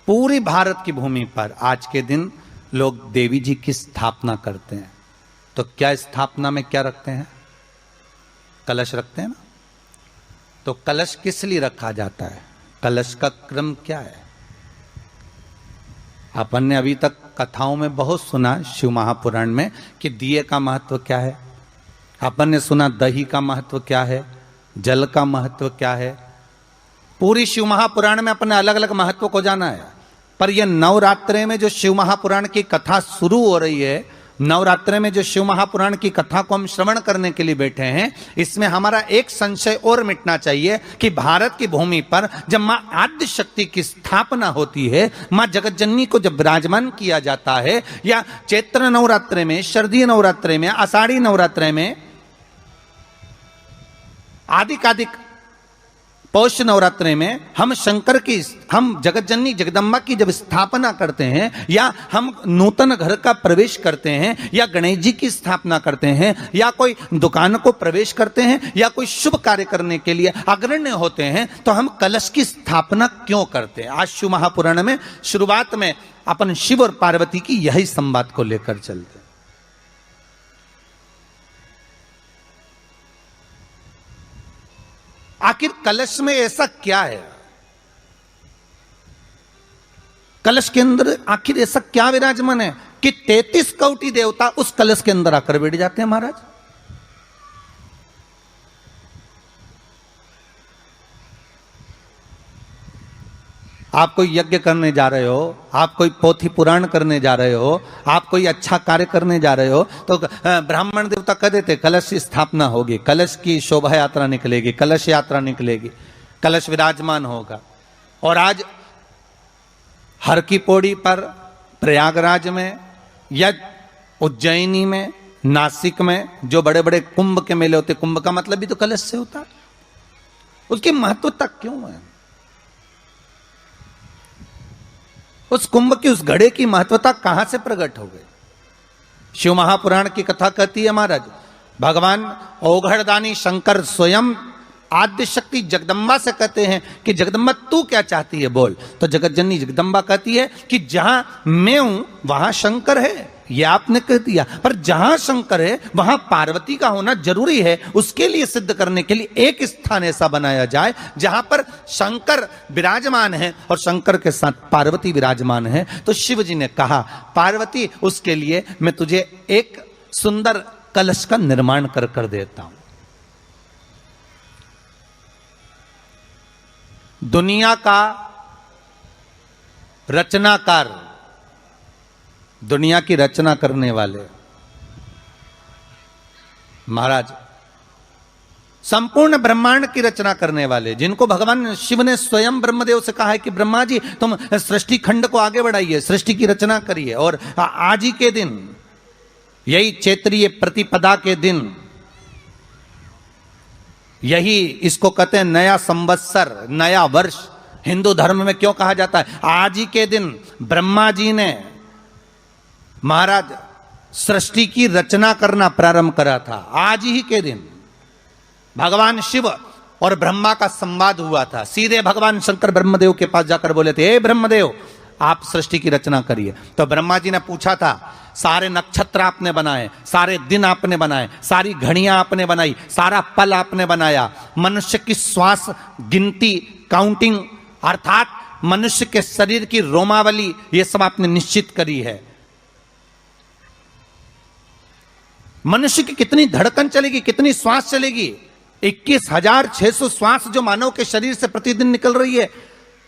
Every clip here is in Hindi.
पूरी भारत की भूमि पर आज के दिन लोग देवी जी की स्थापना करते हैं। तो क्या स्थापना में क्या रखते हैं? कलश रखते हैं ना। तो कलश किस लिए रखा जाता है? कलश का क्रम क्या है? अपन ने अभी तक कथाओं में बहुत सुना, शिव महापुराण में, कि दिए का महत्व क्या है। अपन ने सुना दही का महत्व क्या है, जल का महत्व क्या है। पूरी शिव महापुराण में अपने अलग अलग महत्व को जाना है। पर यह नवरात्रे में जो शिव महापुराण की कथा शुरू हो रही है, नवरात्रे में जो शिव महापुराण की कथा को हम श्रवण करने के लिए बैठे हैं, इसमें हमारा एक संशय और मिटना चाहिए कि भारत की भूमि पर जब मां आद्य शक्ति की स्थापना होती है, मां जगतजननी को जब विराजमान किया जाता है, या चैत्र नवरात्रे में, शरदीय नवरात्रे में, आषाढ़ी नवरात्रे में, आदिकादिक पौष नवरात्रे में हम शंकर की, हम जगतजननी जगदम्बा की जब स्थापना करते हैं, या हम नूतन घर का प्रवेश करते हैं, या गणेश जी की स्थापना करते हैं, या कोई दुकान को प्रवेश करते हैं, या कोई शुभ कार्य करने के लिए अग्रण्य होते हैं, तो हम कलश की स्थापना क्यों करते हैं? आज शिव महापुराण में शुरुआत में अपन शिव और पार्वती की यही संवाद को लेकर चलते हैं। आखिर कलश में ऐसा क्या है? कलश के अंदर आखिर ऐसा क्या विराजमान है कि 33 कोटि देवता उस कलश के अंदर आकर बैठ जाते हैं? महाराज, आप कोई यज्ञ करने जा रहे हो, आप कोई पोथी पुराण करने जा रहे हो, आप कोई अच्छा कार्य करने जा रहे हो, तो ब्राह्मण देवता कह देते कलश की स्थापना होगी, कलश की शोभा यात्रा निकलेगी, कलश यात्रा निकलेगी, कलश विराजमान होगा। और आज हर की पौड़ी पर, प्रयागराज में, या उज्जैनी में, नासिक में जो बड़े बड़े कुंभ के मेले होते, कुंभ का मतलब भी तो कलश से होता है। उसकी महत्वता क्यों है? उस कुंभ की, उस घड़े की महत्वता कहां से प्रकट हो गई? शिव महापुराण की कथा कहती है महाराज, भगवान औघड़दानी शंकर स्वयं आद्य शक्ति जगदम्बा से कहते हैं कि जगदम्बा तू क्या चाहती है बोल। तो जगतजननी जगदम्बा कहती है कि जहां मैं हूं वहां शंकर है। ये आपने कह दिया, पर जहां शंकर है वहां पार्वती का होना जरूरी है। उसके लिए सिद्ध करने के लिए एक स्थान ऐसा बनाया जाए जहां पर शंकर विराजमान है और शंकर के साथ पार्वती विराजमान है। तो शिव जी ने कहा, पार्वती, उसके लिए मैं तुझे एक सुंदर कलश का निर्माण कर देता हूं। दुनिया का रचनाकार, दुनिया की रचना करने वाले महाराज, संपूर्ण ब्रह्मांड की रचना करने वाले, जिनको भगवान शिव ने स्वयं ब्रह्मदेव से कहा है कि ब्रह्मा जी तुम सृष्टि खंड को आगे बढ़ाइए, सृष्टि की रचना करिए। और आज ही के दिन, यही चैत्रीय प्रतिपदा के दिन, यही इसको कहते हैं नया संवत्सर, नया वर्ष। हिंदू धर्म में क्यों कहा जाता है? आज ही के दिन ब्रह्मा जी ने महाराज सृष्टि की रचना करना प्रारंभ करा था। आज ही के दिन भगवान शिव और ब्रह्मा का संवाद हुआ था। सीधे भगवान शंकर ब्रह्मदेव के पास जाकर बोले थे, हे ब्रह्मदेव, आप सृष्टि की रचना करिए। तो ब्रह्मा जी ने पूछा था, सारे नक्षत्र आपने बनाए, सारे दिन आपने बनाए, सारी घड़ियां आपने बनाई, सारा पल आपने बनाया, मनुष्य की श्वास गिनती, काउंटिंग, अर्थात मनुष्य के शरीर की रोमावली, ये सब आपने निश्चित करी है। मनुष्य की कितनी धड़कन चलेगी, कितनी श्वास चलेगी, 21,600 श्वास जो मानव के शरीर से प्रतिदिन निकल रही है,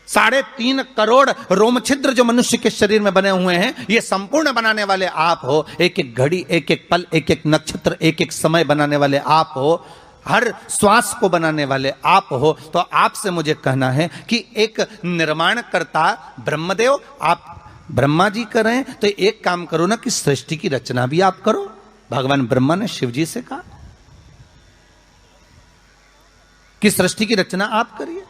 3.5 करोड़ रोम छिद्र जो मनुष्य के शरीर में बने हुए हैं, ये संपूर्ण बनाने वाले आप हो। एक एक घड़ी, एक एक पल, एक एक नक्षत्र, एक एक समय बनाने वाले आप हो। हर श्वास को बनाने वाले आप हो। तो आपसे मुझे कहना है कि एक निर्माणकर्ता ब्रह्मदेव, आप ब्रह्मा जी कर रहे हैं, तो एक काम करो ना कि सृष्टि की रचना भी आप करो। भगवान ब्रह्मा ने शिव जी से कहा कि सृष्टि की रचना आप करिए।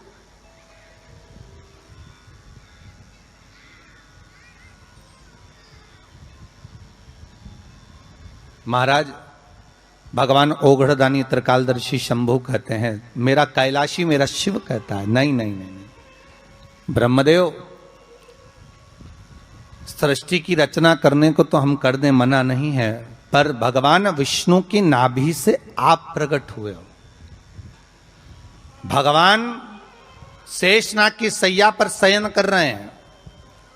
महाराज, भगवान ओघड़दानी त्रिकालदर्शी शंभु कहते हैं, मेरा कैलाशी मेरा शिव कहता है, नहीं नहीं नहीं, नहीं। ब्रह्मदेव सृष्टि की रचना करने को तो हम कर दें, मना नहीं है, पर भगवान विष्णु की नाभि से आप प्रकट हुए हो। भगवान शेषनाग की सैया पर शयन कर रहे हैं,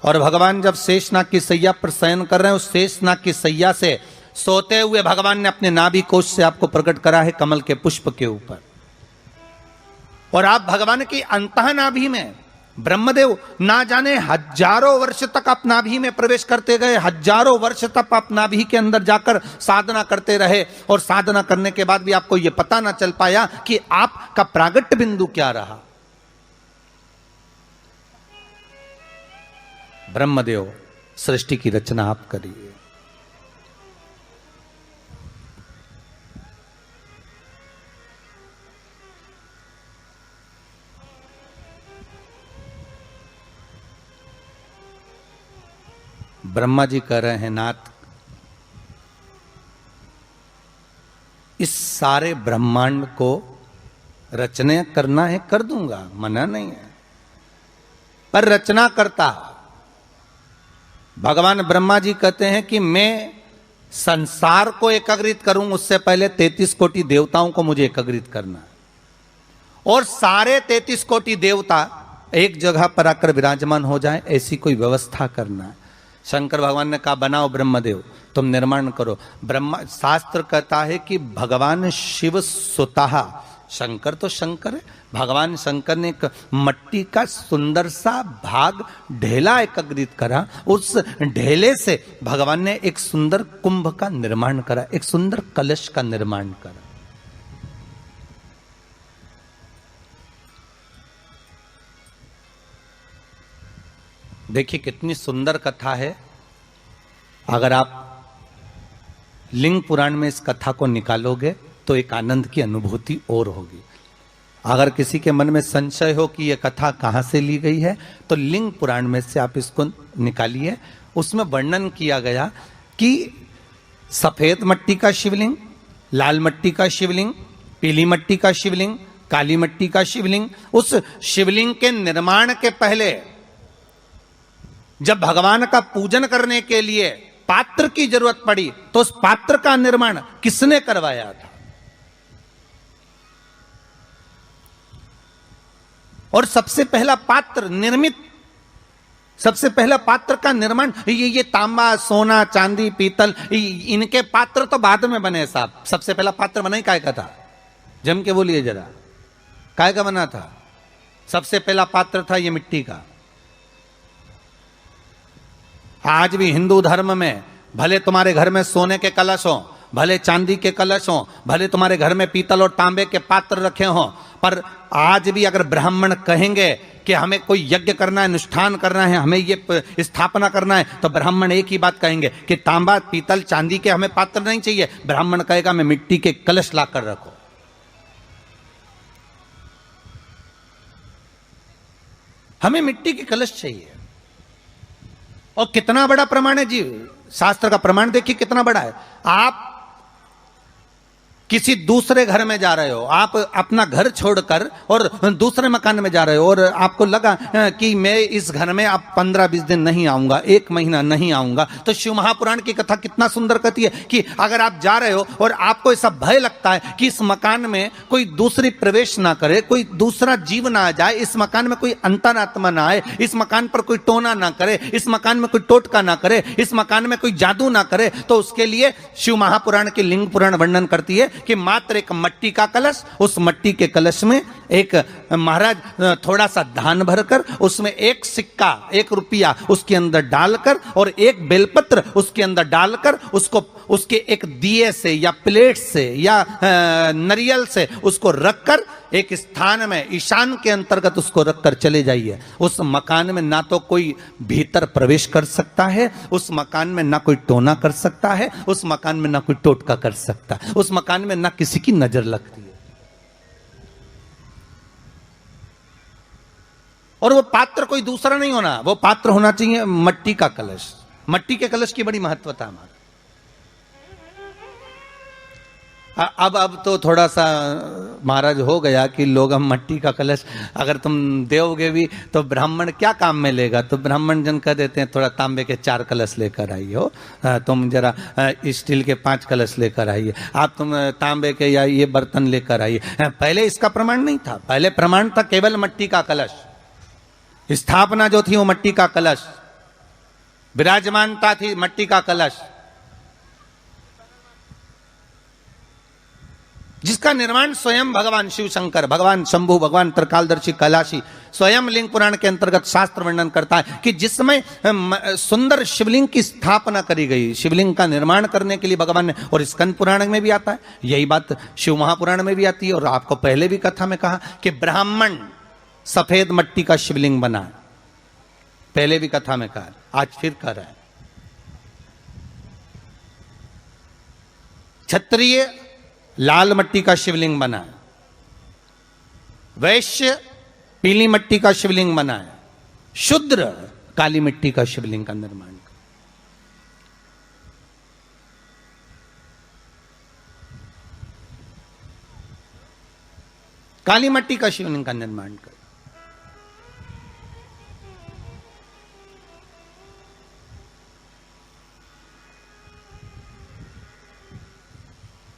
और भगवान जब शेषनाग की सैया पर शयन कर रहे हैं, उस शेषनाग की सैया से सोते हुए भगवान ने अपने नाभि कोश से आपको प्रकट करा है कमल के पुष्प के ऊपर। और आप भगवान की अंतः नाभि में, ब्रह्मदेव ना जाने हजारों वर्ष तक आप नाभि में प्रवेश करते गए, हजारों वर्ष तक आप नाभि के अंदर जाकर साधना करते रहे, और साधना करने के बाद भी आपको यह पता ना चल पाया कि आपका प्रागट्य बिंदु क्या रहा। ब्रह्मदेव, सृष्टि की रचना आप करिए। ब्रह्मा जी कह रहे हैं, नाथ इस सारे ब्रह्मांड को रचना करना है, कर दूंगा, मना नहीं है, पर रचना करता भगवान ब्रह्मा जी कहते हैं कि मैं संसार को एकत्रित करूं, उससे पहले 33 कोटि देवताओं को मुझे एकत्रित करना है, और सारे 33 कोटि देवता एक जगह पर आकर विराजमान हो जाएं, ऐसी कोई व्यवस्था करना है। शंकर भगवान ने कहा, बनाओ ब्रह्मदेव, तुम निर्माण करो। ब्रह्मा, शास्त्र कहता है कि भगवान शिव स्वतः, शंकर तो शंकर है, भगवान शंकर ने एक मट्टी का सुंदर सा भाग ढेला एकत्रित करा, उस ढेले से भगवान ने एक सुंदर कुंभ का निर्माण करा, एक सुंदर कलश का निर्माण करा। देखिए कितनी सुंदर कथा है। अगर आप लिंग पुराण में इस कथा को निकालोगे तो एक आनंद की अनुभूति और होगी। अगर किसी के मन में संशय हो कि यह कथा कहां से ली गई है, तो लिंग पुराण में से आप इसको निकालिए। उसमें वर्णन किया गया कि सफेद मट्टी का शिवलिंग, लाल मट्टी का शिवलिंग, पीली मट्टी का शिवलिंग, काली मट्टी का शिवलिंग, उस शिवलिंग के निर्माण के पहले जब भगवान का पूजन करने के लिए पात्र की जरूरत पड़ी, तो उस पात्र का निर्माण किसने करवाया था? और सबसे पहला पात्र निर्मित, सबसे पहला पात्र का निर्माण, ये तांबा, सोना, चांदी, पीतल, इनके पात्र तो बाद में बने साहब। सबसे पहला पात्र बना ही काय का था? जम के बोलिए जरा, काय का बना था? सबसे पहला पात्र था ये मिट्टी का। आज भी हिंदू धर्म में भले तुम्हारे घर में सोने के कलश हो, भले चांदी के कलश हो, भले तुम्हारे घर में पीतल और तांबे के पात्र रखे हो, पर आज भी अगर ब्राह्मण कहेंगे कि हमें कोई यज्ञ करना है, अनुष्ठान करना है, हमें ये स्थापना करना है, तो ब्राह्मण एक ही बात कहेंगे कि तांबा, पीतल, चांदी के हमें पात्र नहीं चाहिए। ब्राह्मण कहेगा मैं मिट्टी के कलश लाकर रखो। हमें मिट्टी के कलश चाहिए। और कितना बड़ा प्रमाण है जी, शास्त्र का प्रमाण देखिए कितना बड़ा है। आप किसी दूसरे घर में जा रहे हो, आप अपना घर छोड़कर और दूसरे मकान में जा रहे हो, और आपको लगा कि मैं इस घर में अब 15-20 दिन नहीं आऊंगा, 1 महीना नहीं आऊंगा, तो शिव महापुराण की कथा कितना सुंदर कहती है कि अगर आप जा रहे हो और आपको ऐसा भय लगता है कि इस मकान में कोई दूसरी प्रवेश ना करे, कोई दूसरा जीव ना आ जाए, इस मकान में कोई अंतरात्मा ना आए, इस मकान पर कोई टोना ना करे, इस मकान में कोई टोटका ना करे, इस मकान में कोई जादू ना करे, तो उसके लिए शिव महापुराण की लिंग पुराण वर्णन करती है कि मात्र एक मट्टी का कलश, उस मट्टी के कलश में एक महाराज थोड़ा सा धान भरकर, उसमें 1 सिक्का, 1 रुपया उसके अंदर डालकर और 1 बेलपत्र उसके अंदर डालकर, उसको उसके एक दिए से या प्लेट से या नरियल से उसको रखकर एक स्थान में ईशान के अंतर्गत उसको रखकर चले जाइए। उस मकान में ना तो कोई भीतर प्रवेश कर सकता है, उस मकान में ना कोई टोना कर सकता है, उस मकान में ना कोई टोटका कर सकता है, उस मकान में ना किसी की नजर लगती है। और वो पात्र कोई दूसरा नहीं होना, वो पात्र होना चाहिए मट्टी का कलश। मट्टी के कलश की बड़ी महत्वता हमारी। अब तो थोड़ा सा महाराज हो गया कि लोग हम मट्टी का कलश अगर तुम दोगे भी तो ब्राह्मण क्या काम में लेगा, तो ब्राह्मण जन कह देते हैं थोड़ा तांबे के 4 कलश लेकर आइए हो, तुम जरा स्टील के 5 कलश लेकर आइए, आप तुम तांबे के या ये बर्तन लेकर आइए। पहले इसका प्रमाण नहीं था, पहले प्रमाण था केवल मट्टी का कलश, स्थापना जो थी वो मट्टी का कलश, विराजमानता थी मट्टी का कलश, जिसका निर्माण स्वयं भगवान शिव शंकर, भगवान शंभु, भगवान त्रिकालदर्शी कैलाशी स्वयं लिंग पुराण के अंतर्गत शास्त्र वर्णन करता है कि जिसमें सुंदर शिवलिंग की स्थापना करी गई, शिवलिंग का निर्माण करने के लिए भगवान ने, और स्कंद पुराण में भी आता है, यही बात शिव महापुराण में भी आती है। और आपको पहले भी कथा में कहा कि ब्राह्मण सफेद मट्टी का शिवलिंग बना, पहले भी कथा में कहा, आज फिर कह रहा है। क्षत्रिय लाल मट्टी का शिवलिंग बना है, वैश्य पीली मट्टी का शिवलिंग बना है, शूद्र काली मिट्टी का शिवलिंग का निर्माण कर। काली मट्टी का शिवलिंग का निर्माण कर।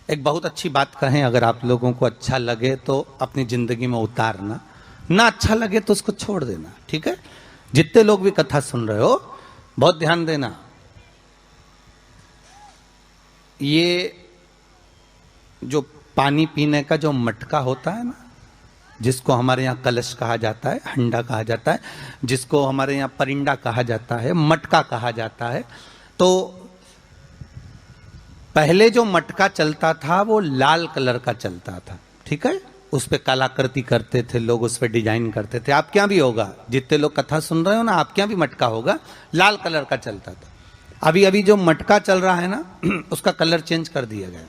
एक बहुत अच्छी बात कहें, अगर आप लोगों को अच्छा लगे तो अपनी जिंदगी में उतारना, ना अच्छा लगे तो उसको छोड़ देना, ठीक है। जितने लोग भी कथा सुन रहे हो बहुत ध्यान देना, ये जो पानी पीने का जो मटका होता है ना, जिसको हमारे यहाँ कलश कहा जाता है, हंडा कहा जाता है, जिसको हमारे यहाँ परिंडा कहा जाता है, मटका कहा जाता है, तो पहले जो मटका चलता था वो लाल कलर का चलता था, ठीक है। उस पे कलाकृति करते थे लोग, उस पे डिजाइन करते थे। आपके यहाँ भी होगा, जितने लोग कथा सुन रहे हो ना, आपके यहाँ भी मटका होगा, लाल कलर का चलता था। अभी अभी जो मटका चल रहा है ना, उसका कलर चेंज कर दिया गया।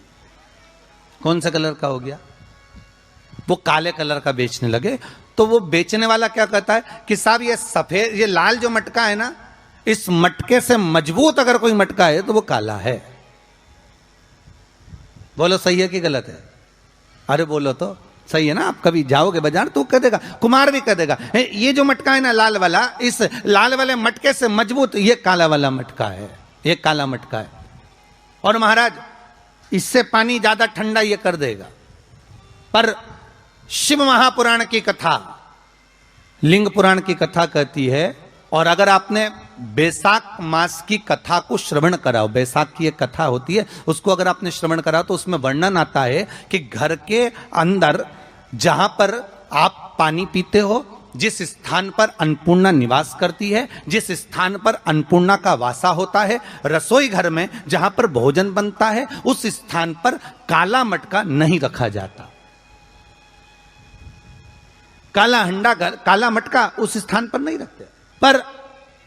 कौन सा कलर का हो गया? वो काले कलर का बेचने लगे। तो वो बेचने वाला क्या कहता है कि साहब ये सफेद, ये लाल जो मटका है ना, इस मटके से मजबूत अगर कोई मटका है तो वो काला है। बोलो सही है कि गलत है? अरे बोलो तो सही है ना। आप कभी जाओगे बाजार तो कह देगा, कुमार भी कह देगा, ये जो मटका है ना लाल वाला, इस लाल वाले मटके से मजबूत ये काला वाला मटका है, ये काला मटका है। और महाराज इससे पानी ज्यादा ठंडा ये कर देगा। पर शिव महापुराण की कथा, लिंग पुराण की कथा कहती है, और अगर आपने बैसाख मास की कथा को श्रवण कराओ, बैसाख की एक कथा होती है, उसको अगर आपने श्रवण कराओ तो उसमें वर्णन आता है कि घर के अंदर जहां पर आप पानी पीते हो, जिस स्थान पर अन्नपूर्णा निवास करती है, जिस स्थान पर अन्नपूर्णा का वासा होता है, रसोई घर में जहां पर भोजन बनता है, उस स्थान पर काला मटका नहीं रखा जाता। काला हंडा, काला मटका उस स्थान पर नहीं रखते। पर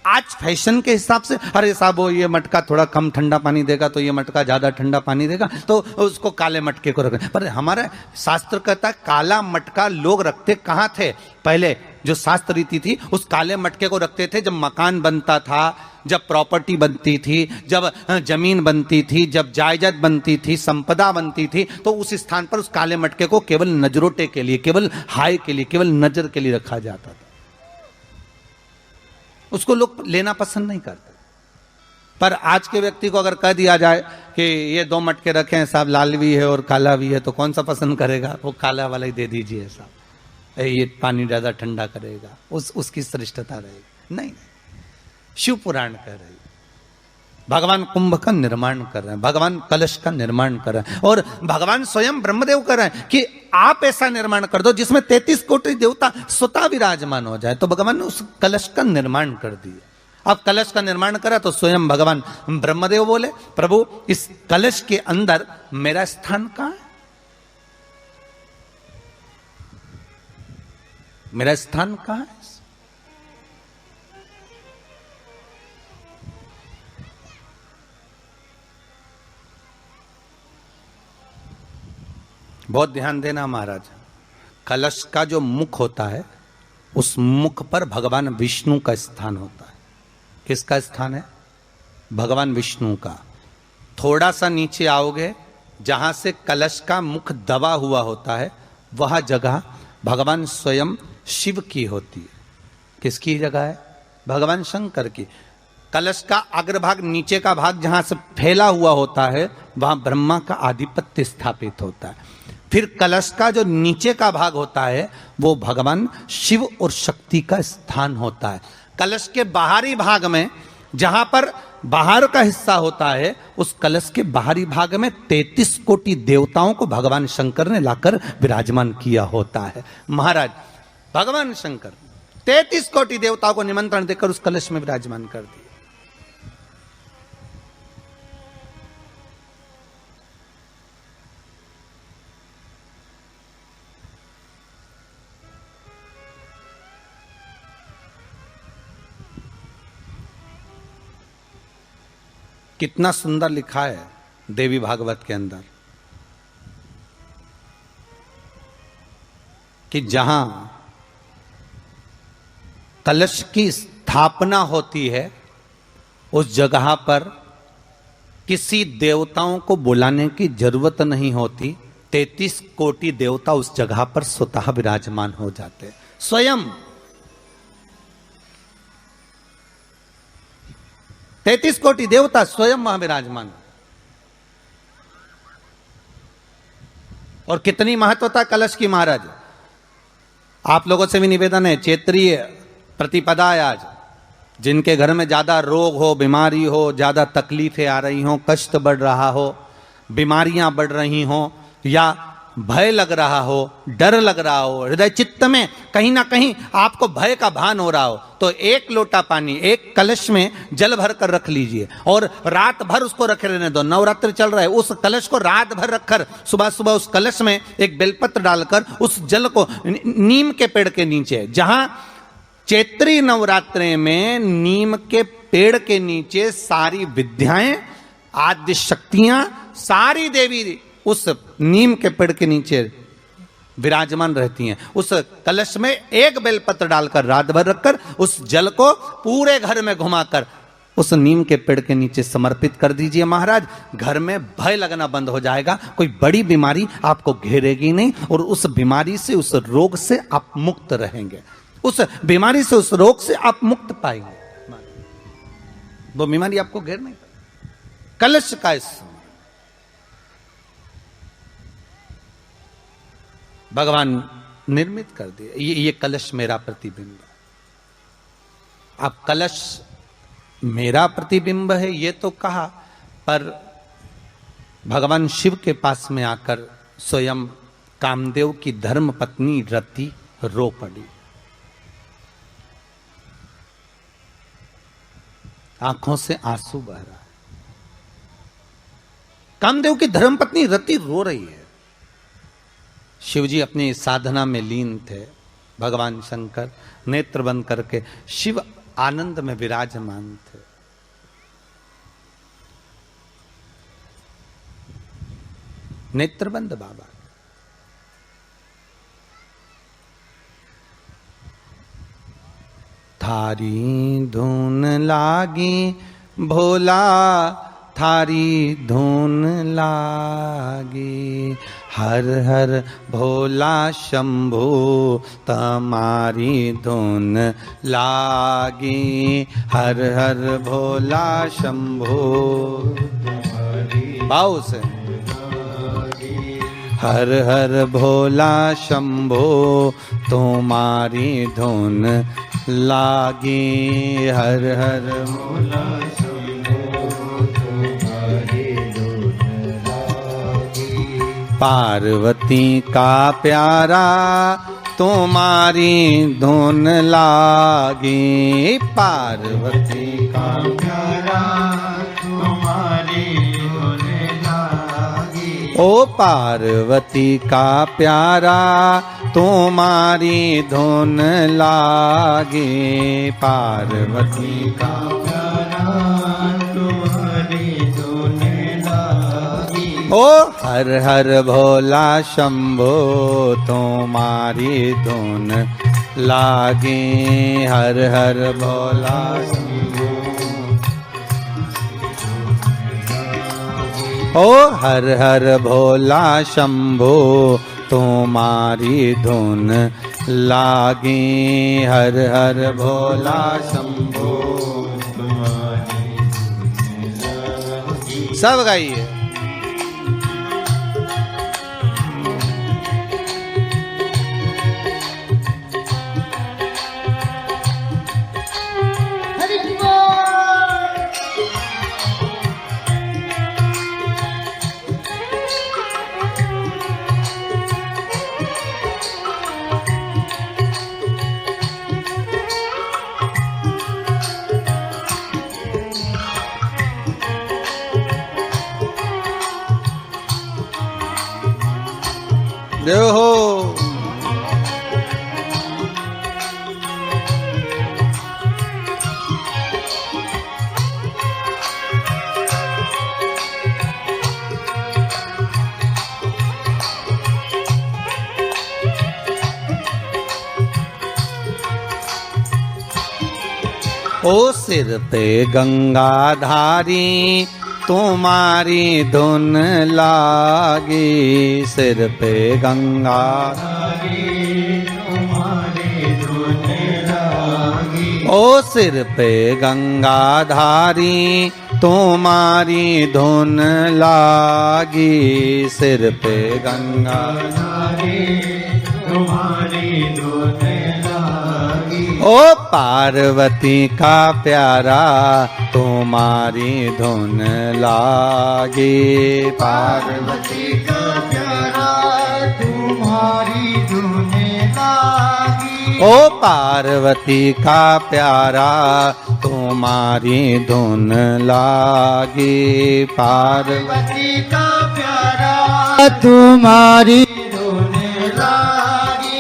आज फैशन के हिसाब से, अरे साहब वो ये मटका थोड़ा कम ठंडा पानी देगा तो ये मटका ज्यादा ठंडा पानी देगा, तो उसको काले मटके को रखें। पर हमारा शास्त्र कहता है काला मटका लोग रखते कहाँ थे? पहले जो शास्त्र रीति थी, उस काले मटके को रखते थे जब मकान बनता था, जब प्रॉपर्टी बनती थी, जब जमीन बनती थी, जब जायदाद बनती थी, संपदा बनती थी, तो उस स्थान पर उस काले मटके को केवल नजरोटे के लिए, केवल हाय के लिए, केवल नजर के लिए रखा जाता था। उसको लोग लेना पसंद नहीं करते। पर आज के व्यक्ति को अगर कह दिया जाए कि ये 2 मटके रखे हैं साहब, लाल भी है और काला भी है, तो कौन सा पसंद करेगा? वो काला वाला ही दे दीजिए साहब, ये पानी ज्यादा ठंडा करेगा, उसकी श्रेष्ठता रहेगी। नहीं, शिव पुराण कह रही, भगवान कुंभ का निर्माण कर रहे हैं, भगवान कलश का निर्माण कर रहे हैं, और भगवान स्वयं ब्रह्मदेव कर रहे हैं कि आप ऐसा निर्माण कर दो जिसमें 33 कोटि देवता स्वतः विराजमान हो जाए। तो भगवान ने उस कलश का निर्माण कर दिया। अब कलश का निर्माण करा तो स्वयं भगवान ब्रह्मदेव बोले, प्रभु इस कलश के अंदर मेरा स्थान कहां है? मेरा स्थान कहां है? बहुत ध्यान देना महाराज, कलश का जो मुख होता है, उस मुख पर भगवान विष्णु का स्थान होता है। किसका स्थान है? भगवान विष्णु का। थोड़ा सा नीचे आओगे जहां से कलश का मुख दबा हुआ होता है, वह जगह भगवान स्वयं शिव की होती है। किसकी जगह है? भगवान शंकर की। कलश का अग्रभाग, नीचे का भाग जहां से फैला हुआ होता है, वहां ब्रह्मा का आधिपत्य स्थापित होता है। फिर कलश का जो नीचे का भाग होता है, वो भगवान शिव और शक्ति का स्थान होता है। कलश के बाहरी भाग में, जहां पर बाहर का हिस्सा होता है, उस कलश के बाहरी भाग में 33 कोटि देवताओं को भगवान शंकर ने लाकर विराजमान किया होता है। महाराज भगवान शंकर 33 कोटि देवताओं को निमंत्रण देकर उस कलश में विराजमान कर दिया। कितना सुंदर लिखा है देवी भागवत के अंदर कि जहां कलश की स्थापना होती है, उस जगह पर किसी देवताओं को बुलाने की जरूरत नहीं होती। 33 कोटि देवता उस जगह पर स्वतः विराजमान हो जाते, स्वयं 33 कोटि देवता स्वयं वहां विराजमान। और कितनी महत्वता कलश की महाराज। आप लोगों से भी निवेदन है, क्षेत्रीय प्रतिपदा है आज, जिनके घर में ज्यादा रोग हो, बीमारी हो, ज्यादा तकलीफें आ रही हो, कष्ट बढ़ रहा हो, बीमारियां बढ़ रही हो, या भय लग रहा हो, डर लग रहा हो, हृदय चित्त में कहीं ना कहीं आपको भय का भान हो रहा हो, तो एक लोटा पानी, एक कलश में जल भर कर रख लीजिए और रात भर उसको रखे रहने दो। नवरात्र चल रहा है, उस कलश को रात भर रखकर सुबह सुबह उस कलश में एक बेलपत्र डालकर उस जल को नीम के पेड़ के नीचे, जहां चैत्री नवरात्रे में नीम के पेड़ के नीचे सारी विद्याएं, आद्य शक्तियां, सारी देवी उस नीम के पेड़ के नीचे विराजमान रहती हैं। उस कलश में एक बेलपत्र डालकर रात भर रखकर उस जल को पूरे घर में घुमाकर उस नीम के पेड़ के नीचे समर्पित कर दीजिए महाराज। घर में भय लगना बंद हो जाएगा, कोई बड़ी बीमारी आपको घेरेगी नहीं और उस बीमारी से, उस रोग से आप मुक्त रहेंगे। उस बीमारी से, उस रोग से आप मुक्त पाएंगे, वो बीमारी आपको घेर नहीं पाएगी। कलश का इस भगवान निर्मित कर दिया। ये कलश मेरा प्रतिबिंब है। अब कलश मेरा प्रतिबिंब है ये तो कहा, पर भगवान शिव के पास में आकर स्वयं कामदेव की धर्म पत्नी रति रो पड़ी। आंखों से आंसू बह रहा है। कामदेव की धर्मपत्नी रति रो रही है। शिवजी अपनी साधना में लीन थे। भगवान शंकर नेत्र बंद करके शिव आनंद में विराजमान थे। नेत्र बंद बाबा। थारी धुन लागी भोला, थारी धुन लागी, हर हर भोला शंभू तमारी धुन लागी, हर हर भोला शंभू। भाव से हर हर भोला शंभू तुम्हारी धुन लागी, हर हर भोला पार्वती का प्यारा तुम्हारी धुन लागी, पार्वती का प्यारा तुम्हारी धुन लागी, ओ पार्वती का प्यारा तुम्हारी धुन लागी, पार्वती का प्यारा तुम्हारी धुन लागी, ओ हर हर भोला शंभो तुम्हारी धुन लागी, हर हर भोला शंभो। ओ हर हर भोला शंभो तुम्हारी धुन लागी, हर हर भोला शंभो तुम्हारी धुन लागी। सब गाइए। देव हो ओ सिर पे गंगाधारी तुम्हारी धुन लागी, सिर पे गंगाधारी तुम्हारी धुन लागी। ओ सिर पे गंगाधारी तुम्हारी धुन लागी, सिर पे गंगाधारी तुम्हारी धुन लागी। ओ पार्वती का प्यारा तुम्हारी धुन लागी, पार्वती का प्यारा तुम्हारी धुन लागी। ओ पार्वती का प्यारा तुम्हारी धुन लागी, पार्वती का प्यारा तुम्हारी धुन लागी।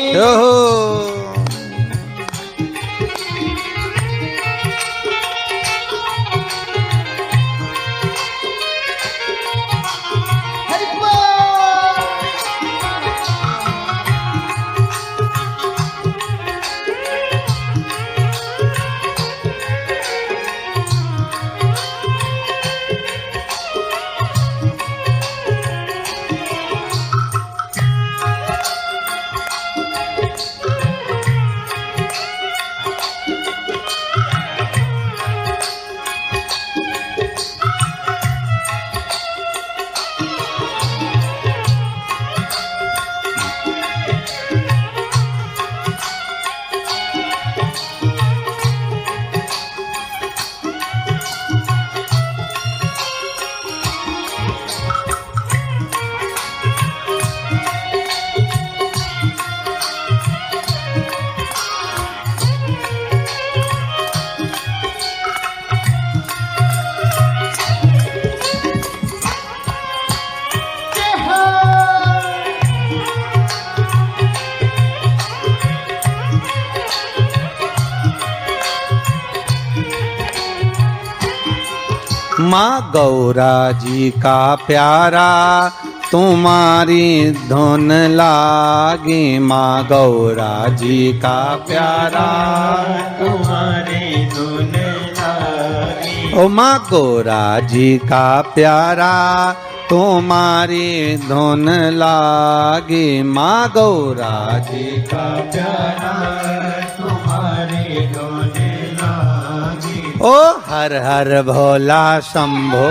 माँ गौरा जी का प्यारा तुम्हारी धुन लागी, माँ गौरा जी का प्यारा तुम्हारी धुन लागी। ओ माँ गौरा जी का प्यारा तुम्हारी धुन लागी, माँ गौरा जी का प्यारा तुम्हारी धुन लागी। ओ हर हर भोला शंभो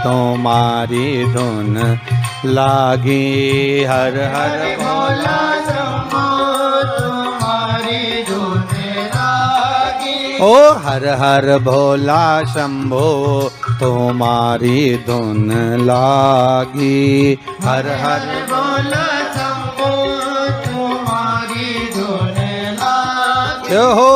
तुम्हारी धुन लागी, हर हर भोला शंभो तुम्हारी धुन लागी। ओ हर हर भोला शंभो तुम्हारी धुन लागी, हर हर भोला शंभो तुम्हारी धुन लागी। हो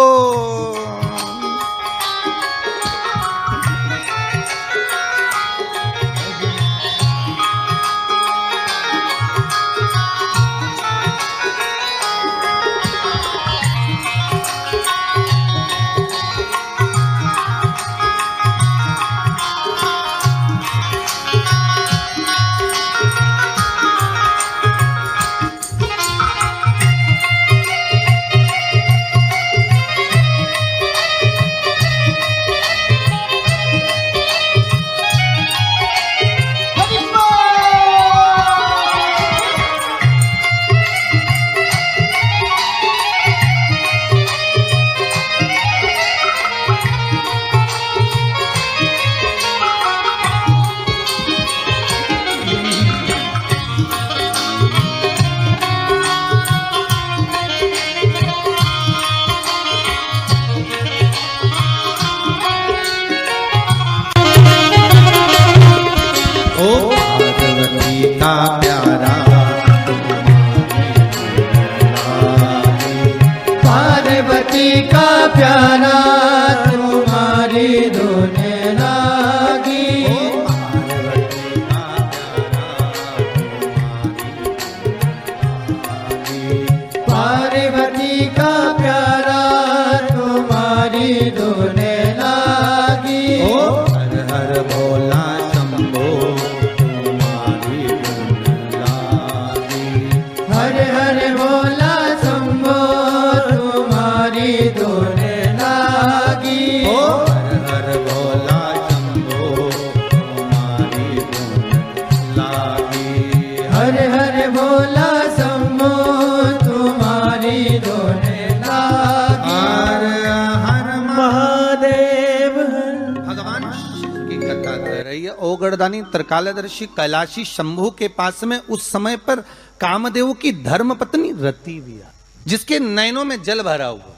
ओगड़दानी त्रिकालदर्शी कैलाशी शंभु के पास में उस समय पर कामदेव की धर्म पत्नी रति भी आ, जिसके नयनों में जल भरा हुआ।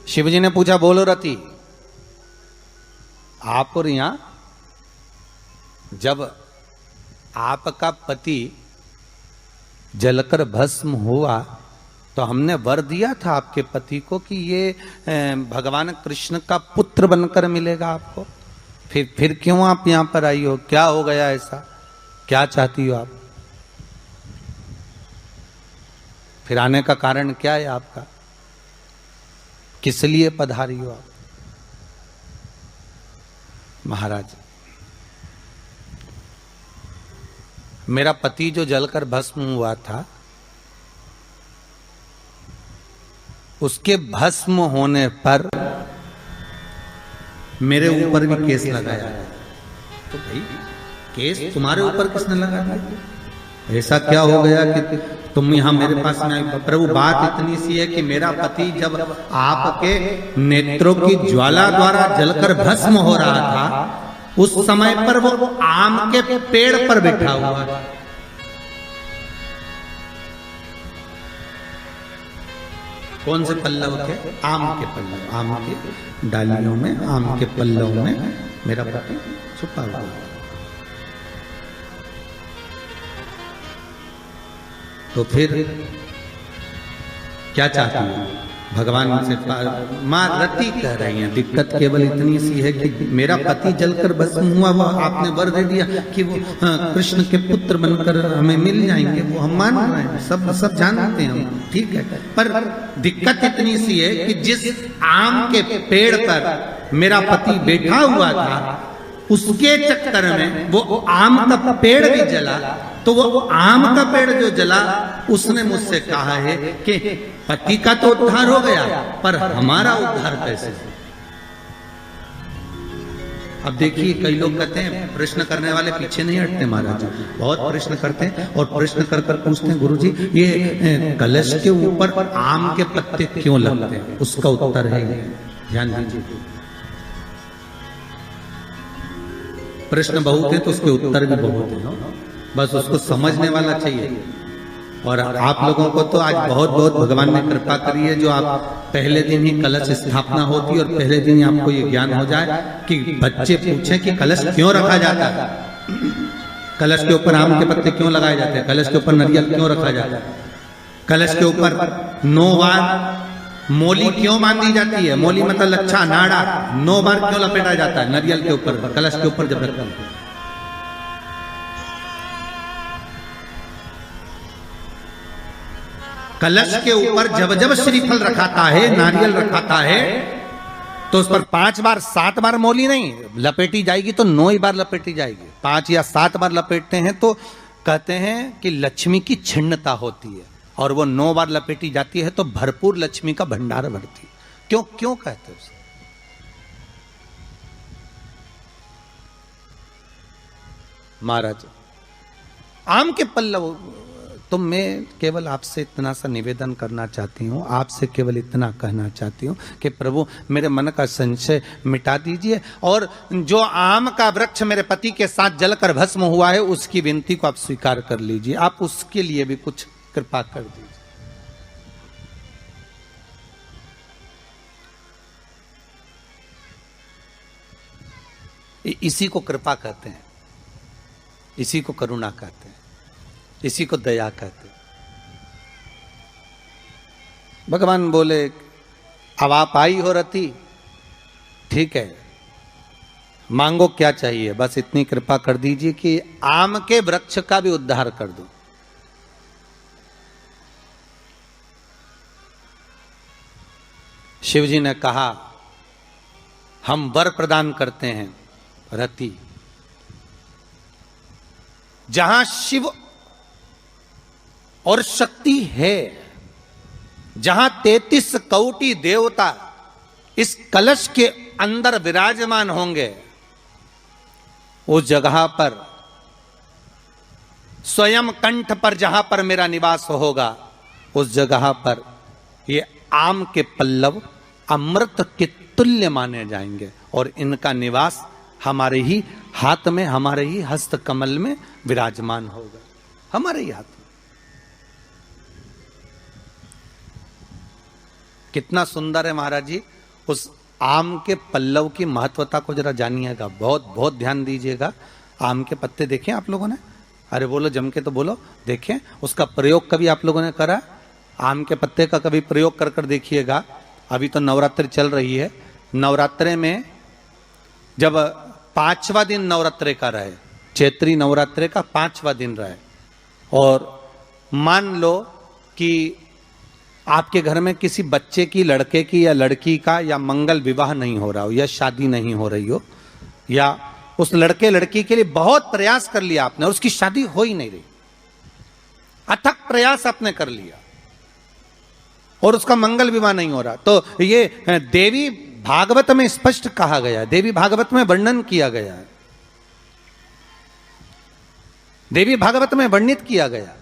शिवजी ने पूछा, बोलो रति, आप और यहां जब आपका पति जलकर भस्म हुआ तो हमने वर दिया था आपके पति को कि ये भगवान कृष्ण का पुत्र बनकर मिलेगा आपको, फिर क्यों आप यहां पर आई हो? क्या हो गया ऐसा? क्या चाहती हो आप? फिर आने का कारण क्या है आपका? किस लिए पधारी हो आप? महाराज, मेरा पति जो जलकर भस्म हुआ था, उसके भस्म होने पर मेरे ऊपर भी केस लगाया। तो भाई केस तुम्हारे ऊपर किसने लगा दिया? ऐसा क्या हो गया कि तुम यहां मेरे पास में आई? प्रभु, बात इतनी सी है कि मेरा पति जब आपके नेत्रों की ज्वाला द्वारा जलकर भस्म हो रहा था, उस समय पर वो आम के पेड़ पर बैठा हुआ था। कौन से पल्लव के? आम के पल्लव, आम के डालियों में, आम के पल्लव में मेरा पति छुपा हुआ था। तो फिर क्या चाहती है? भगवान से मां रति कह रही हैं, दिक्कत केवल इतनी सी है कि मेरा पति जलकर भस्म हुआ, वो आपने वर दे दिया कि वो कृष्ण के पुत्र बनकर हमें मिल जाएंगे। वो हम मान रहे हैं, सब जानते हैं हम, ठीक है। पर दिक्कत इतनी सी है कि जिस आम के पेड़ पर मेरा पति बैठा हुआ था, उसके चक्कर में वो आम का पेड़ भी जला। तो वो आम का पेड़ जो जला, उसने मुझसे कहा है कि पति का तो उद्धार हो गया, पर हमारा उद्धार कैसे? अब देखिए, कई लोग कहते हैं प्रश्न करने वाले पीछे नहीं हटते महाराज, बहुत प्रश्न करते हैं और प्रश्न कर कर पूछते हैं, गुरुजी ये कलश के ऊपर आम के पत्ते क्यों लगते हैं? उसका उत्तर है, ध्यान दीजिए। प्रश्न बहुत है तो उसके उत्तर भी बहुत है, बस उसको समझने वाला चाहिए। और आप लोगों को तो आज बहुत बहुत भगवान ने कृपा करी है, जो आप पहले दिन ही कलश स्थापना होती और पहले दिन ही आपको ये ज्ञान हो जाए कि बच्चे पूछें कि कलश क्यों रखा जाता है, कलश के ऊपर आम के पत्ते क्यों लगाए जाते हैं, कलश के ऊपर नारियल क्यों रखा जाता है, कलश के ऊपर 9 बार मोली क्यों बांधी जाती है, मोली मतलब लच्छा नाड़ा 9 बार क्यों लपेटा जाता है नारियल के ऊपर, कलश के ऊपर जब रखते हैं। कलश के ऊपर जब जब श्रीफल रखाता है, नारियल रखाता है, तो उस पर 5 बार 7 बार मोली नहीं लपेटी जाएगी, तो 9 ही बार लपेटी जाएगी। 5 या 7 बार लपेटते हैं तो कहते हैं कि लक्ष्मी की छिन्नता होती है, और वो 9 बार लपेटी जाती है तो भरपूर लक्ष्मी का भंडार भरती है। क्यों क्यों कहते हैं उसे? महाराज, आम के पल्लव, तो मैं केवल आपसे इतना सा निवेदन करना चाहती हूँ, आपसे केवल इतना कहना चाहती हूँ कि प्रभु मेरे मन का संशय मिटा दीजिए, और जो आम का वृक्ष मेरे पति के साथ जलकर भस्म हुआ है, उसकी विनती को आप स्वीकार कर लीजिए। आप उसके लिए भी कुछ कृपा कर दीजिए। इसी को कृपा कहते हैं, इसी को करुणा कहते हैं, इसी को दया कहते हैं। भगवान बोले, अब आप आई हो रति, ठीक है, मांगो क्या चाहिए, बस इतनी कृपा कर दीजिए कि आम के वृक्ष का भी उद्धार कर दो। शिवजी ने कहा, हम वर प्रदान करते हैं रति, जहां शिव और शक्ति है, जहां 33 कोटि देवता इस कलश के अंदर विराजमान होंगे, उस जगह पर स्वयं कंठ पर जहां पर मेरा निवास होगा, उस जगह पर ये आम के पल्लव अमृत के तुल्य माने जाएंगे और इनका निवास हमारे ही हाथ में, हमारे ही हस्त कमल में विराजमान होगा, हमारे ही हाथ में। कितना सुंदर है महाराज जी। उस आम के पल्लव की महत्वता को जरा जानिएगा, बहुत बहुत ध्यान दीजिएगा। आम के पत्ते देखें आप लोगों ने? अरे बोलो जम के तो बोलो। देखें, उसका प्रयोग कभी आप लोगों ने करा? आम के पत्ते का कभी प्रयोग कर कर देखिएगा। अभी तो नवरात्रि चल रही है, नवरात्रे में जब 5वां दिन नवरात्रे का रहे, चैत्री नवरात्रे का 5वां दिन रहे, और मान लो कि आपके घर में किसी बच्चे की, लड़के की या लड़की का या मंगल विवाह नहीं हो रहा हो, या शादी नहीं हो रही हो, या उस लड़के लड़की के लिए बहुत प्रयास कर लिया आपने और उसकी शादी हो ही नहीं रही, अथक प्रयास आपने कर लिया और उसका मंगल विवाह नहीं हो रहा, तो ये देवी भागवत में स्पष्ट कहा गया, देवी भागवत में वर्णन किया गया है, देवी भागवत में वर्णित किया गया।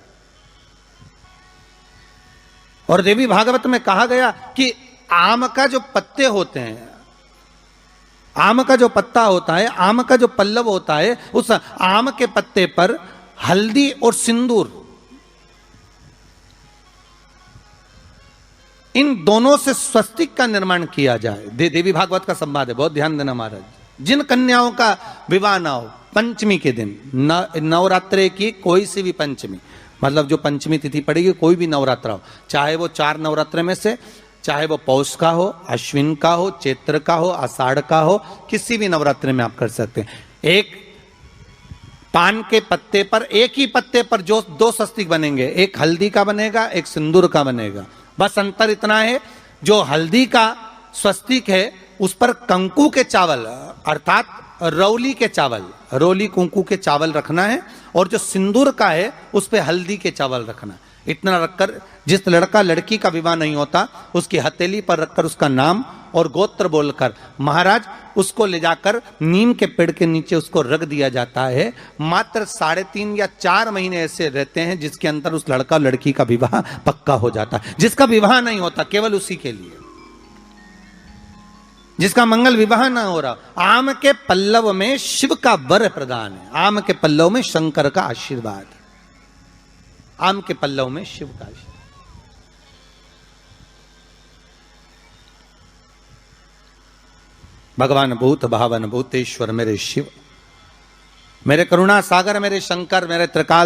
और देवी भागवत में कहा गया कि आम का जो पत्ते होते हैं, आम का जो पत्ता होता है, आम का जो पल्लव होता है, उस आम के पत्ते पर हल्दी और सिंदूर, इन दोनों से स्वस्तिक का निर्माण किया जाए। देवी भागवत का संवाद है, बहुत ध्यान देना महाराज। जिन कन्याओं का विवाह ना हो पंचमी के दिन, नवरात्रे की कोई सी भी पंचमी, मतलब जो पंचमी तिथि पड़ेगी, कोई भी नवरात्रा हो, चाहे वो 4 नवरात्रे में से, चाहे वो पौष का हो, अश्विन का हो, चैत्र का हो, आषाढ़ का हो, किसी भी नवरात्रे में आप कर सकते हैं। एक पान के पत्ते पर, एक ही पत्ते पर जो 2 स्वस्तिक बनेंगे, एक हल्दी का बनेगा, एक सिंदूर का बनेगा। बस अंतर इतना है, जो हल्दी का स्वस्तिक है उस पर कंकु के चावल, अर्थात रौली के चावल, रोली कुंकू के चावल रखना है, और जो सिंदूर का है उस पे हल्दी के चावल रखना है। इतना रखकर जिस लड़का लड़की का विवाह नहीं होता उसकी हथेली पर रखकर उसका नाम और गोत्र बोलकर महाराज उसको ले जाकर नीम के पेड़ के नीचे उसको रख दिया जाता है। मात्र 3.5 या 4 महीने ऐसे रहते हैं जिसके अंदर उस लड़का लड़की का विवाह पक्का हो जाता है। जिसका विवाह नहीं होता केवल उसी के लिए, जिसका मंगल विवाह ना हो रहा, आम के पल्लव में शिव का वर प्रदान है, आम के पल्लव में शंकर का आशीर्वाद, आम के पल्लव में शिव का आशीर्वाद। भगवान भूत भावन भूतेश्वर मेरे शिव, मेरे करुणा सागर, मेरे शंकर, मेरे त्रिकाल